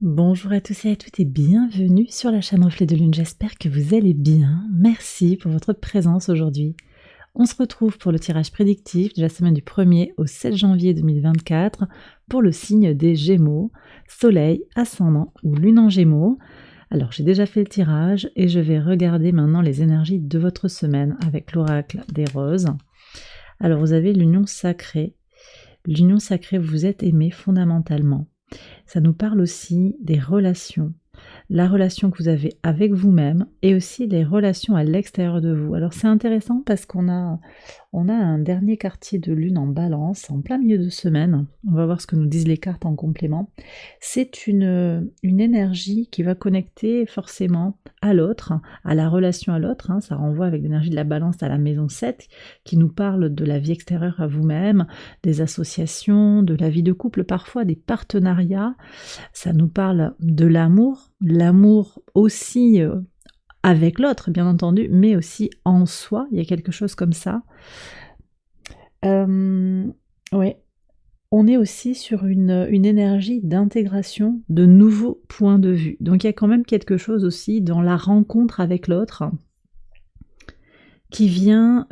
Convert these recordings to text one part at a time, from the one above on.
Bonjour à tous et à toutes et bienvenue sur la chaîne Reflet de Lune, j'espère que vous allez bien. Merci pour votre présence aujourd'hui. On se retrouve pour le tirage prédictif de la semaine du 1er au 7 janvier 2024 pour le signe des Gémeaux, Soleil, Ascendant ou Lune en Gémeaux. Alors j'ai déjà fait le tirage et je vais regarder maintenant les énergies de votre semaine avec l'oracle des roses. Alors vous avez l'union sacrée. L'union sacrée, vous êtes aimé fondamentalement. Ça nous parle aussi des relations, la relation que vous avez avec vous-même et aussi les relations à l'extérieur de vous. Alors c'est intéressant parce qu'on a un dernier quartier de lune en balance, en plein milieu de semaine. On va voir ce que nous disent les cartes en complément. C'est une énergie qui va connecter forcément à l'autre, à la relation à l'autre. Ça renvoie avec l'énergie de la balance à la maison 7, qui nous parle de la vie extérieure à vous-même, des associations, de la vie de couple, parfois des partenariats. Ça nous parle de l'amour aussi avec l'autre, bien entendu, mais aussi en soi. Il y a quelque chose comme ça. Ouais. On est aussi sur une énergie d'intégration de nouveaux points de vue. Donc il y a quand même quelque chose aussi dans la rencontre avec l'autre qui vient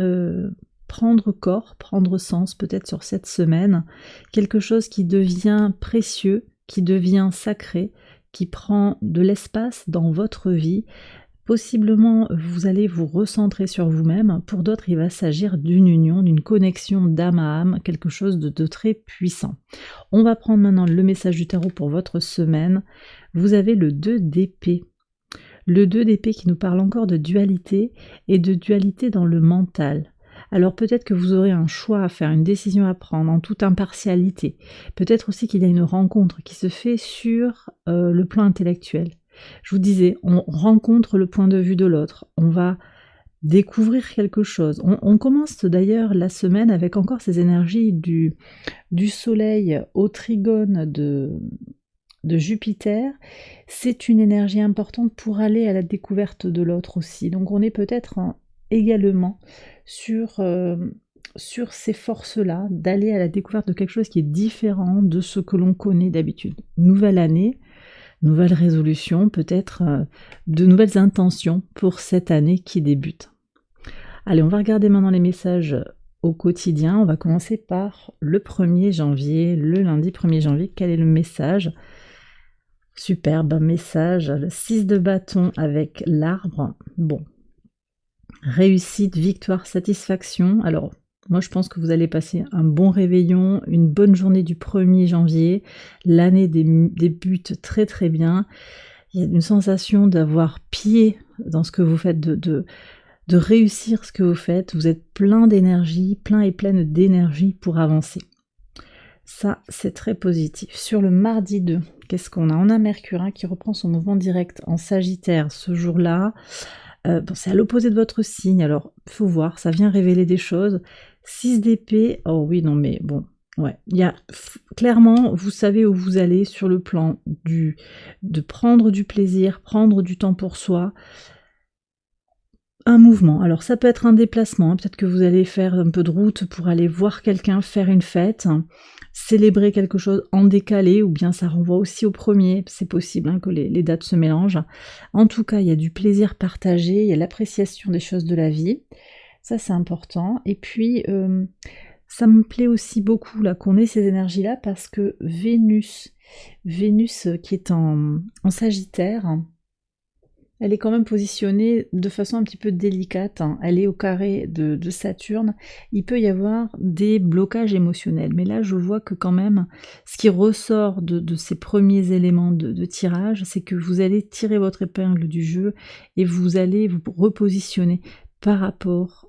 prendre corps, prendre sens peut-être sur cette semaine. Quelque chose qui devient précieux, qui devient sacré, qui prend de l'espace dans votre vie. Possiblement, vous allez vous recentrer sur vous-même. Pour d'autres, il va s'agir d'une union, d'une connexion d'âme à âme, quelque chose de très puissant. On va prendre maintenant le message du tarot pour votre semaine. Vous avez le 2 d'épée. Le 2 d'épée qui nous parle encore de dualité et de dualité dans le mental. Alors peut-être que vous aurez un choix à faire, une décision à prendre en toute impartialité. Peut-être aussi qu'il y a une rencontre qui se fait sur le plan intellectuel. Je vous disais, on rencontre le point de vue de l'autre, on va découvrir quelque chose. On commence d'ailleurs la semaine avec encore ces énergies du soleil au trigone de Jupiter. C'est une énergie importante pour aller à la découverte de l'autre aussi. Donc on est peut-être également sur ces forces-là, d'aller à la découverte de quelque chose qui est différent de ce que l'on connaît d'habitude. Nouvelle année, nouvelles résolutions, peut-être de nouvelles intentions pour cette année qui débute. Allez, on va regarder maintenant les messages au quotidien. On va commencer par le 1er janvier, le lundi 1er janvier. Quel est le message ? Superbe message, le 6 de bâton avec l'arbre. Bon, réussite, victoire, satisfaction. Alors, moi, je pense que vous allez passer un bon réveillon, une bonne journée du 1er janvier. L'année débute très très bien. Il y a une sensation d'avoir pied dans ce que vous faites, de réussir ce que vous faites. Vous êtes plein d'énergie, plein et pleine d'énergie pour avancer. Ça, c'est très positif. Sur le mardi 2, qu'est-ce qu'on a ? On a Mercure qui reprend son mouvement direct en Sagittaire ce jour-là. Bon, c'est à l'opposé de votre signe, alors faut voir, ça vient révéler des choses. 6 d'épée, oh oui, non mais bon, ouais. Il y a clairement, vous savez où vous allez sur le plan de prendre du plaisir, prendre du temps pour soi. Un mouvement, alors ça peut être un déplacement, peut-être que vous allez faire un peu de route pour aller voir quelqu'un, faire une fête, célébrer quelque chose en décalé, ou bien ça renvoie aussi au 1er, c'est possible que les dates se mélangent. En tout cas, il y a du plaisir partagé, il y a l'appréciation des choses de la vie, ça c'est important. Et puis, ça me plaît aussi beaucoup là qu'on ait ces énergies-là, parce que Vénus qui est en Sagittaire, elle est quand même positionnée de façon un petit peu délicate, elle est au carré de Saturne, il peut y avoir des blocages émotionnels, mais là je vois que quand même, ce qui ressort de ces premiers éléments de tirage, c'est que vous allez tirer votre épingle du jeu et vous allez vous repositionner par rapport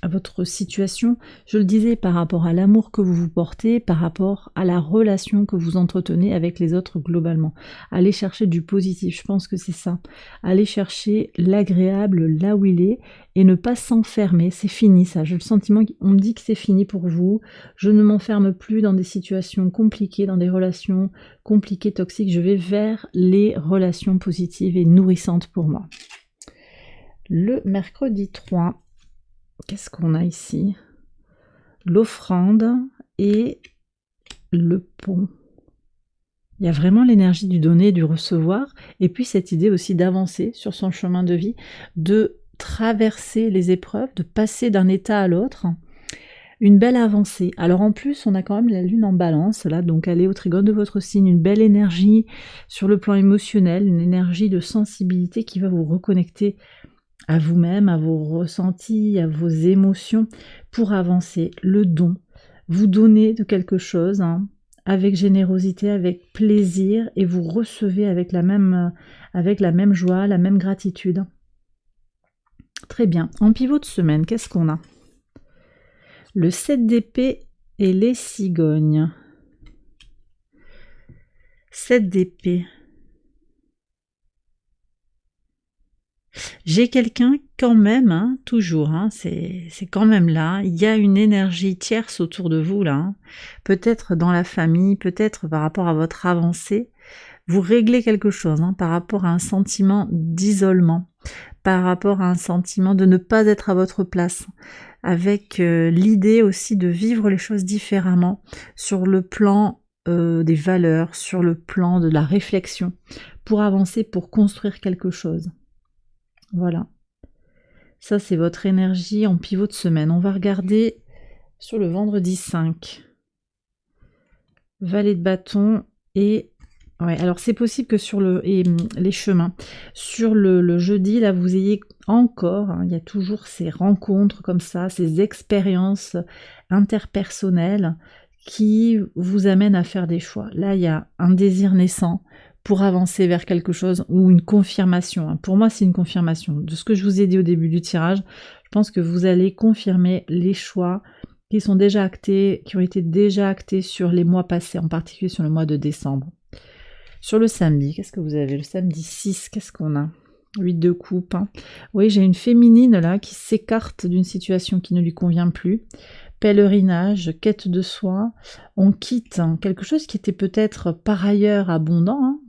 à votre situation, je le disais, par rapport à l'amour que vous vous portez, par rapport à la relation que vous entretenez avec les autres globalement. Allez chercher du positif, je pense que c'est ça. Allez chercher l'agréable là où il est et ne pas s'enfermer, c'est fini ça. J'ai le sentiment qu'on me dit que c'est fini pour vous. Je ne m'enferme plus dans des situations compliquées, dans des relations compliquées, toxiques. Je vais vers les relations positives et nourrissantes pour moi. Le mercredi 3, qu'est-ce qu'on a ici ? L'offrande et le pont. Il y a vraiment l'énergie du donner, du recevoir, et puis cette idée aussi d'avancer sur son chemin de vie, de traverser les épreuves, de passer d'un état à l'autre. Une belle avancée. Alors en plus, on a quand même la lune en balance, là, donc elle est au trigone de votre signe, une belle énergie sur le plan émotionnel, une énergie de sensibilité qui va vous reconnecter à vous-même, à vos ressentis, à vos émotions, pour avancer. Le don, vous donnez de quelque chose, hein, avec générosité, avec plaisir, et vous recevez avec la même joie, la même gratitude. Très bien. En pivot de semaine, qu'est-ce qu'on a? Le 7 d'épée et les cigognes. 7 d'épée. J'ai quelqu'un quand même, hein, toujours, hein, c'est quand même là, il y a une énergie tierce autour de vous là, hein. Peut-être dans la famille, peut-être par rapport à votre avancée, vous réglez quelque chose, hein, par rapport à un sentiment d'isolement, par rapport à un sentiment de ne pas être à votre place, avec l'idée aussi de vivre les choses différemment sur le plan des valeurs, sur le plan de la réflexion, pour avancer, pour construire quelque chose. Voilà. Ça, c'est votre énergie en pivot de semaine. On va regarder sur le vendredi 5. Valet de bâton et... Ouais, alors c'est possible que sur les chemins, sur le jeudi, là, vous ayez encore, hein, il y a toujours ces rencontres comme ça, ces expériences interpersonnelles qui vous amènent à faire des choix. Là, il y a un désir naissant pour avancer vers quelque chose ou une confirmation. Hein. Pour moi, c'est une confirmation. De ce que je vous ai dit au début du tirage, je pense que vous allez confirmer les choix qui sont déjà actés, qui ont été déjà actés sur les mois passés, en particulier sur le mois de décembre. Sur le samedi, qu'est-ce que vous avez? Le samedi 6, qu'est-ce qu'on a? 8 de coupe. Hein. Oui, j'ai une féminine là qui s'écarte d'une situation qui ne lui convient plus. Pèlerinage, quête de soi. On quitte quelque chose qui était peut-être par ailleurs abondant. Hein.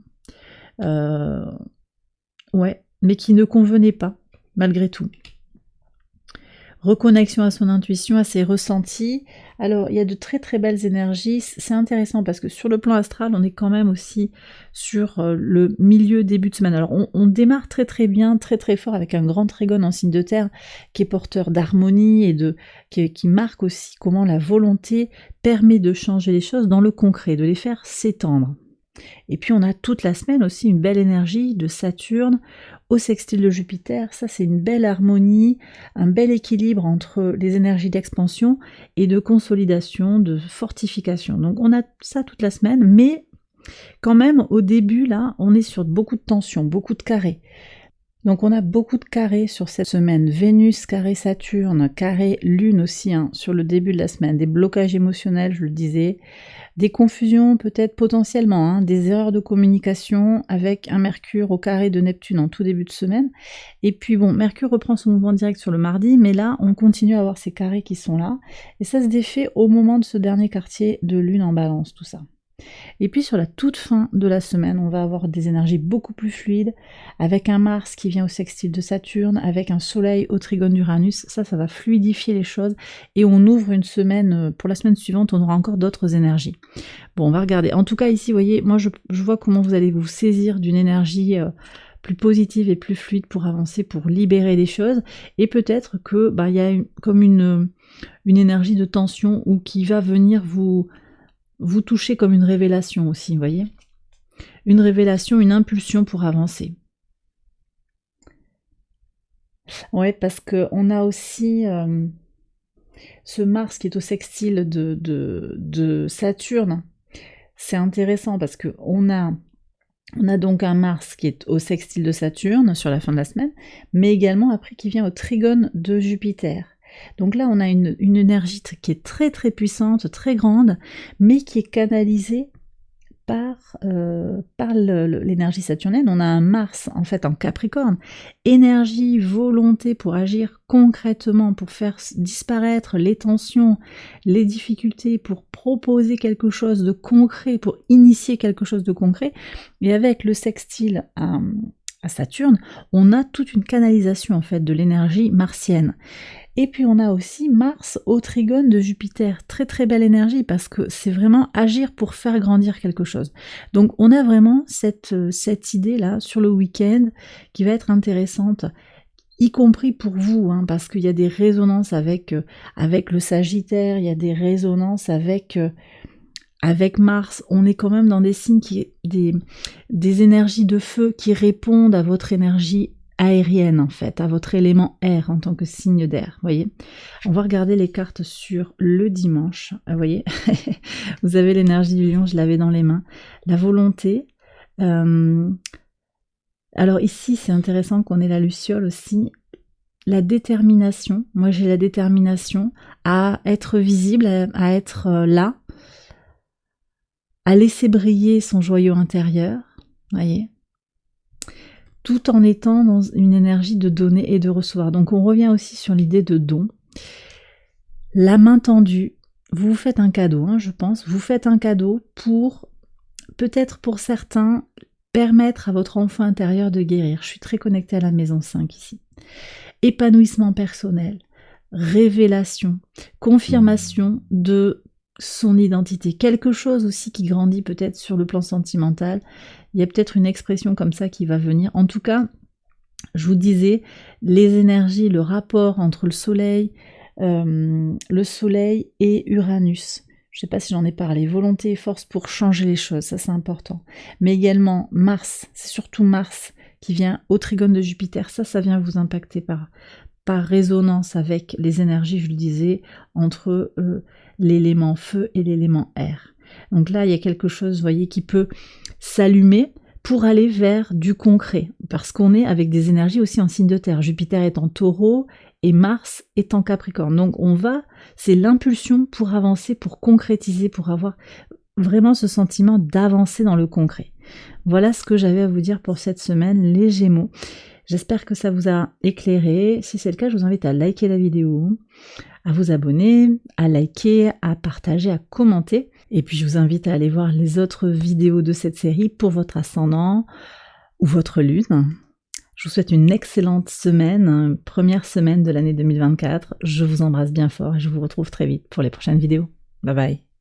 Ouais, mais qui ne convenait pas, malgré tout. Reconnexion à son intuition, à ses ressentis. Alors, il y a de très très belles énergies. C'est intéressant parce que sur le plan astral, on est quand même aussi sur le milieu, début de semaine. Alors, on démarre très très bien, très très fort avec un grand trigone en signe de terre qui est porteur d'harmonie et qui marque aussi comment la volonté permet de changer les choses dans le concret, de les faire s'étendre. Et puis on a toute la semaine aussi une belle énergie de Saturne au sextile de Jupiter. Ça, c'est une belle harmonie, un bel équilibre entre les énergies d'expansion et de consolidation, de fortification. Donc on a ça toute la semaine, mais quand même au début là, on est sur beaucoup de tensions, beaucoup de carrés. Donc on a beaucoup de carrés sur cette semaine. Vénus, carré Saturne, carré Lune aussi, hein, sur le début de la semaine. Des blocages émotionnels, je le disais. Des confusions peut-être potentiellement, hein, des erreurs de communication avec un Mercure au carré de Neptune en tout début de semaine. Et puis bon, Mercure reprend son mouvement direct sur le mardi, mais là, on continue à avoir ces carrés qui sont là. Et ça se défait au moment de ce dernier quartier de Lune en Balance, tout ça. Et puis sur la toute fin de la semaine, on va avoir des énergies beaucoup plus fluides, avec un Mars qui vient au sextile de Saturne, avec un Soleil au trigone d'Uranus. Ça va fluidifier les choses et on ouvre une semaine, pour la semaine suivante, on aura encore d'autres énergies. Bon, on va regarder. En tout cas, ici, vous voyez, moi je vois comment vous allez vous saisir d'une énergie plus positive et plus fluide pour avancer, pour libérer des choses. Et peut-être que y a comme une énergie de tension ou qui va venir vous touchez comme une révélation aussi, vous voyez? Une révélation, une impulsion pour avancer. Ouais, parce qu'on a aussi ce Mars qui est au sextile de Saturne. C'est intéressant parce qu'on a donc un Mars qui est au sextile de Saturne sur la fin de la semaine, mais également après qui vient au trigone de Jupiter. Donc là, on a une énergie qui est très très puissante, très grande, mais qui est canalisée par l'énergie saturnienne. On a un Mars en fait en Capricorne, énergie, volonté pour agir concrètement, pour faire disparaître les tensions, les difficultés, pour proposer quelque chose de concret, pour initier quelque chose de concret. Et avec le sextile à Saturne, on a toute une canalisation en fait de l'énergie martienne. Et puis on a aussi Mars au trigone de Jupiter, très très belle énergie parce que c'est vraiment agir pour faire grandir quelque chose. Donc on a vraiment cette idée-là sur le week-end qui va être intéressante, y compris pour vous, hein, parce qu'il y a des résonances avec le Sagittaire, il y a des résonances avec Mars, on est quand même dans des signes des énergies de feu qui répondent à votre énergie aérienne en fait, à votre élément air en tant que signe d'air, voyez. On va regarder les cartes sur le dimanche, vous voyez, vous avez l'énergie du lion, je l'avais dans les mains, la volonté. Alors ici c'est intéressant qu'on ait la luciole aussi, la détermination, moi j'ai la détermination à être visible, à être là, à laisser briller son joyau intérieur, voyez, tout en étant dans une énergie de donner et de recevoir. Donc on revient aussi sur l'idée de don. La main tendue, vous vous faites un cadeau, hein, je pense, vous faites un cadeau pour, peut-être pour certains, permettre à votre enfant intérieur de guérir. Je suis très connectée à la maison 5 ici. Épanouissement personnel, révélation, confirmation de son identité, quelque chose aussi qui grandit peut-être sur le plan sentimental, il y a peut-être une expression comme ça qui va venir. En tout cas, je vous disais, les énergies, le rapport entre le soleil et Uranus, je ne sais pas si j'en ai parlé, volonté et force pour changer les choses, ça c'est important, mais également Mars, c'est surtout Mars qui vient au trigone de Jupiter, ça vient vous impacter par résonance avec les énergies, je le disais, entre l'élément feu et l'élément air. Donc là, il y a quelque chose, vous voyez, qui peut s'allumer pour aller vers du concret, parce qu'on est avec des énergies aussi en signe de terre. Jupiter est en taureau et Mars est en capricorne. Donc c'est l'impulsion pour avancer, pour concrétiser, pour avoir vraiment ce sentiment d'avancer dans le concret. Voilà ce que j'avais à vous dire pour cette semaine, les Gémeaux. J'espère que ça vous a éclairé. Si c'est le cas, je vous invite à liker la vidéo, à vous abonner, à liker, à partager, à commenter. Et puis je vous invite à aller voir les autres vidéos de cette série pour votre ascendant ou votre lune. Je vous souhaite une excellente semaine, première semaine de l'année 2024. Je vous embrasse bien fort et je vous retrouve très vite pour les prochaines vidéos. Bye bye.